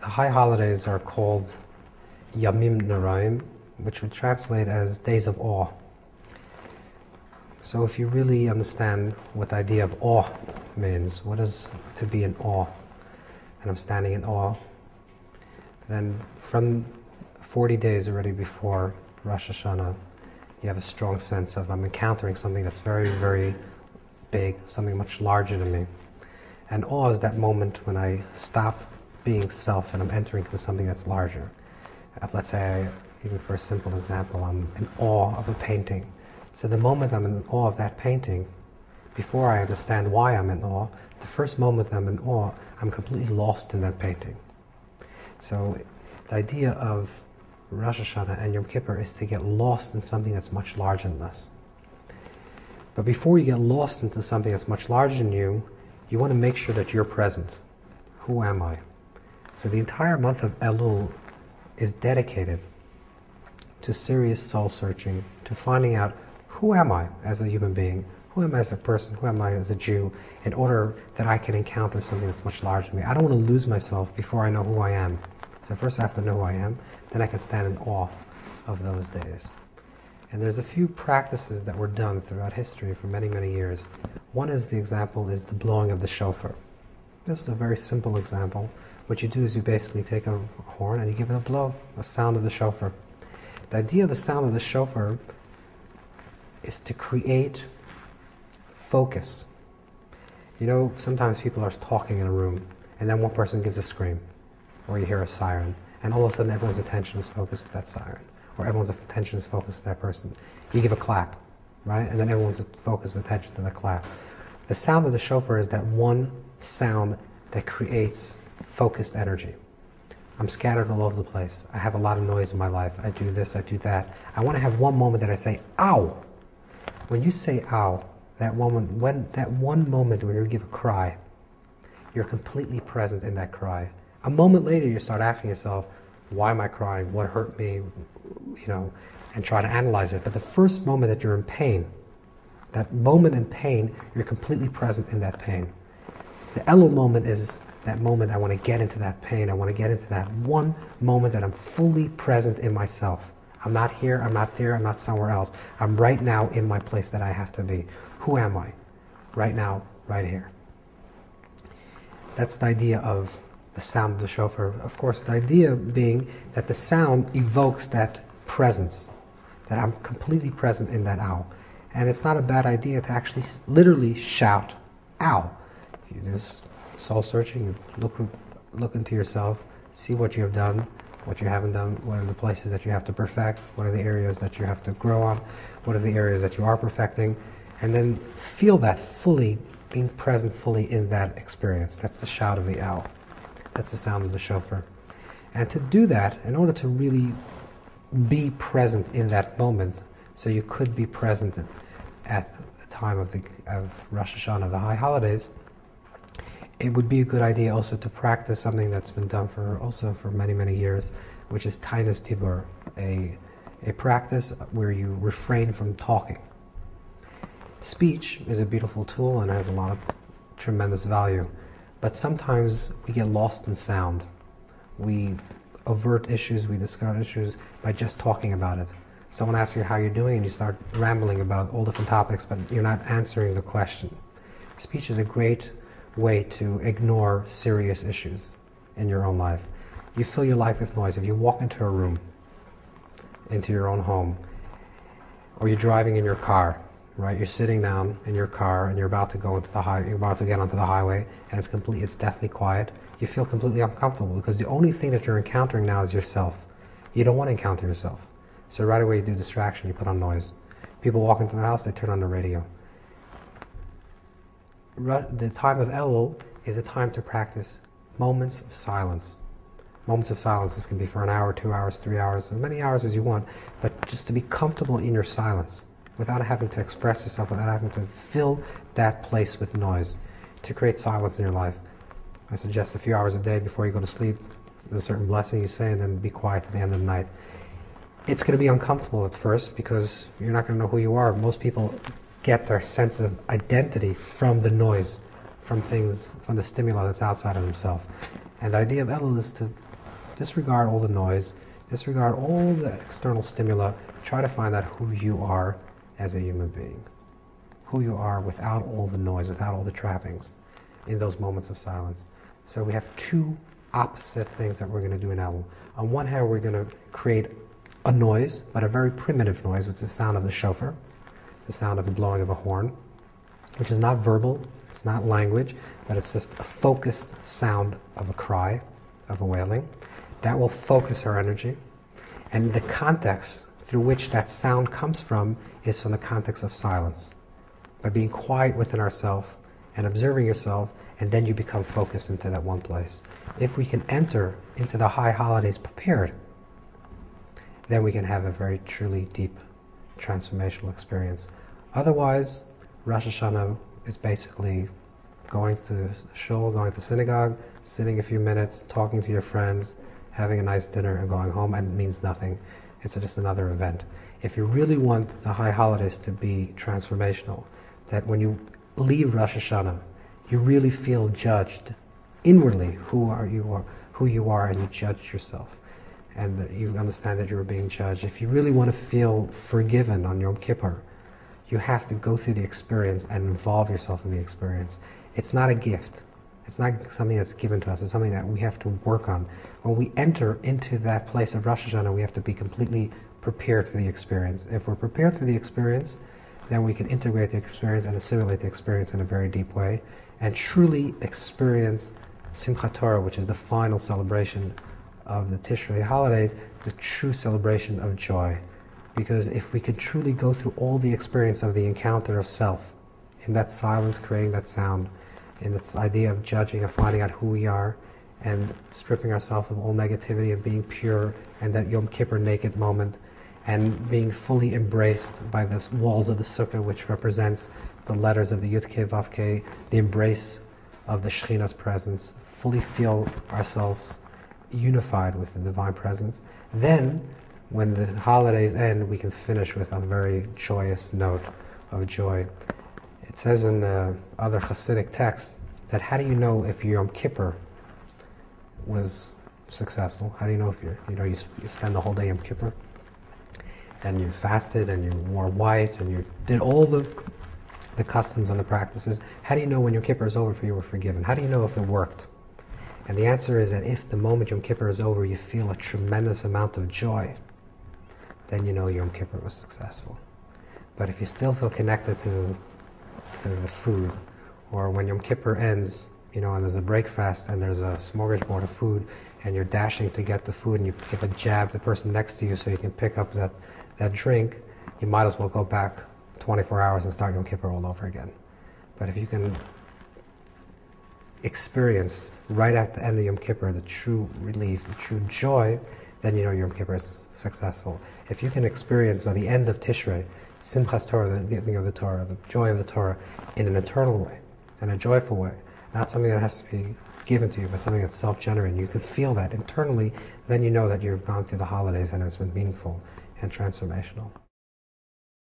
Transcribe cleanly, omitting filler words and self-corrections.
The high holidays are called Yamim Noraim, which would translate as days of awe. So if you really understand what the idea of awe means, what is to be in awe, and I'm standing in awe, then from 40 days already before Rosh HaShana, you have a strong sense of I'm encountering something that's very, very big, something much larger than me. And awe is that moment when I stop being self and I'm entering into something that's larger. Let's say, even for a simple example, I'm in awe of a painting. So the moment I'm in awe of that painting, before I understand why I'm in awe, the first moment I'm in awe, I'm completely lost in that painting. So the idea of Rosh Hashanah and Yom Kippur is to get lost in something that's much larger than us. But before you get lost into something that's much larger than you, you want to make sure that you're present. Who am I? So the entire month of Elul is dedicated to serious soul searching, to finding out who am I as a human being, who am I as a person, who am I as a Jew, in order that I can encounter something that's much larger than me. I don't want to lose myself before I know who I am. So first I have to know who I am, then I can stand in awe of those days. And there's a few practices that were done throughout history for many, many years. One is the blowing of the shofar. This is a very simple example. What you do is you basically take a horn and you give it a blow, a sound of the shofar. The idea of the sound of the shofar is to create focus. You know, sometimes people are talking in a room and then one person gives a scream, or you hear a siren, and all of a sudden everyone's attention is focused at that siren, or everyone's attention is focused at that person. You give a clap, right? And then everyone's focused attention to the clap. The sound of the shofar is that one sound that creates focused energy. I'm scattered all over the place. I have a lot of noise in my life. I do this, I do that. I want to have one moment that I say, ow! When you say ow, that one moment when you give a cry, you're completely present in that cry. A moment later you start asking yourself, why am I crying? What hurt me? You know, and try to analyze it. But the first moment that you're in pain, that moment in pain, you're completely present in that pain. The Elul moment is that moment I want to get into that pain. I want to get into that one moment that I'm fully present in myself. I'm not here, I'm not there, I'm not somewhere else. I'm right now in my place that I have to be. Who am I? Right now, right here. That's the idea of the sound of the shofar. Of course, the idea being that the sound evokes that presence, that I'm completely present in that ow. And it's not a bad idea to actually literally shout, ow. You just soul searching, you look into yourself, see what you have done, what you haven't done, what are the places that you have to perfect, what are the areas that you have to grow on, what are the areas that you are perfecting, and then feel that fully, being present fully in that experience. That's the shout of the owl. That's the sound of the shofar. And to do that, in order to really be present in that moment, so you could be present at the time of Rosh Hashanah, of the high holidays, it would be a good idea also to practice something that's been done for many, many years, which is Tainas Tibur, a practice where you refrain from talking. Speech is a beautiful tool and has a lot of tremendous value, but sometimes we get lost in sound. We avert issues, we discard issues by just talking about it. Someone asks you how you're doing and you start rambling about all different topics, but you're not answering the question. Speech is a great way to ignore serious issues in your own life. You fill your life with noise. If you walk into a room, into your own home, or you're driving in your car, right? You're sitting down in your car and you're about to go into you're about to get onto the highway, and it's deathly quiet. You feel completely uncomfortable because the only thing that you're encountering now is yourself. You don't want to encounter yourself. So right away you do distraction, you put on noise. People walk into the house, they turn on the radio. The time of Elul is a time to practice moments of silence. Moments of silence, this can be for an hour, 2 hours, 3 hours, as many hours as you want, but just to be comfortable in your silence, without having to express yourself, without having to fill that place with noise, to create silence in your life. I suggest a few hours a day before you go to sleep, there's a certain blessing you say, and then be quiet at the end of the night. It's going to be uncomfortable at first because you're not going to know who you are. Most people get their sense of identity from the noise, from things, from the stimuli that's outside of themselves. And the idea of Elul is to Disregard all the noise, disregard all the external stimuli, try to find out who you are as a human being. Who you are without all the noise, without all the trappings, in those moments of silence. So we have two opposite things that we're going to do in Elul. On one hand, we're going to create a noise, but a very primitive noise, which is the sound of the shofar, the sound of the blowing of a horn, which is not verbal, it's not language, but it's just a focused sound of a cry, of a wailing. That will focus our energy. And the context through which that sound comes from is from the context of silence. By being quiet within ourselves and observing yourself, and then you become focused into that one place. If we can enter into the high holidays prepared, then we can have a very truly deep transformational experience. Otherwise, Rosh Hashanah is basically going to shul, going to synagogue, sitting a few minutes, talking to your friends, having a nice dinner and going home, and it means nothing. It's just another event. If you really want the high holidays to be transformational, that when you leave Rosh Hashanah, you really feel judged inwardly who you are, and you judge yourself. And that you understand that you are being judged. If you really want to feel forgiven on Yom Kippur, you have to go through the experience and involve yourself in the experience. It's not a gift. It's not something that's given to us. It's something that we have to work on. When we enter into that place of Rosh Hashanah, we have to be completely prepared for the experience. If we're prepared for the experience, then we can integrate the experience and assimilate the experience in a very deep way and truly experience Simchat Torah, which is the final celebration of the Tishrei holidays, the true celebration of joy. Because if we can truly go through all the experience of the encounter of self, in that silence creating that sound, in this idea of judging and finding out who we are, and stripping ourselves of all negativity and being pure, and that Yom Kippur naked moment, and being fully embraced by the walls of the sukkah, which represents the letters of the Yud Kei Vav Kei, the embrace of the Shekhinah's presence, fully feel ourselves unified with the divine presence. Then, when the holidays end, we can finish with a very joyous note of joy. It says in other Hasidic texts that how do you know if your Yom Kippur was successful? How do you know if you spend the whole day Yom Kippur and you fasted and you wore white and you did all the customs and the practices? How do you know when Yom Kippur is over for you were forgiven? How do you know if it worked? And the answer is that if the moment Yom Kippur is over you feel a tremendous amount of joy, then you know Yom Kippur was successful. But if you still feel connected to the food, or when Yom Kippur ends, and there's a break fast and there's a smorgasbord of food and you're dashing to get the food and you give a jab to the person next to you so you can pick up that drink, you might as well go back 24 hours and start Yom Kippur all over again. But if you can experience right at the end of Yom Kippur the true relief, the true joy, then you know Yom Kippur is successful. If you can experience by the end of Tishrei, Simchas Torah, the giving of the Torah, the joy of the Torah, in an eternal way, in a joyful way, not something that has to be given to you, but something that's self-generating. You can feel that internally, then you know that you've gone through the holidays and it's been meaningful and transformational.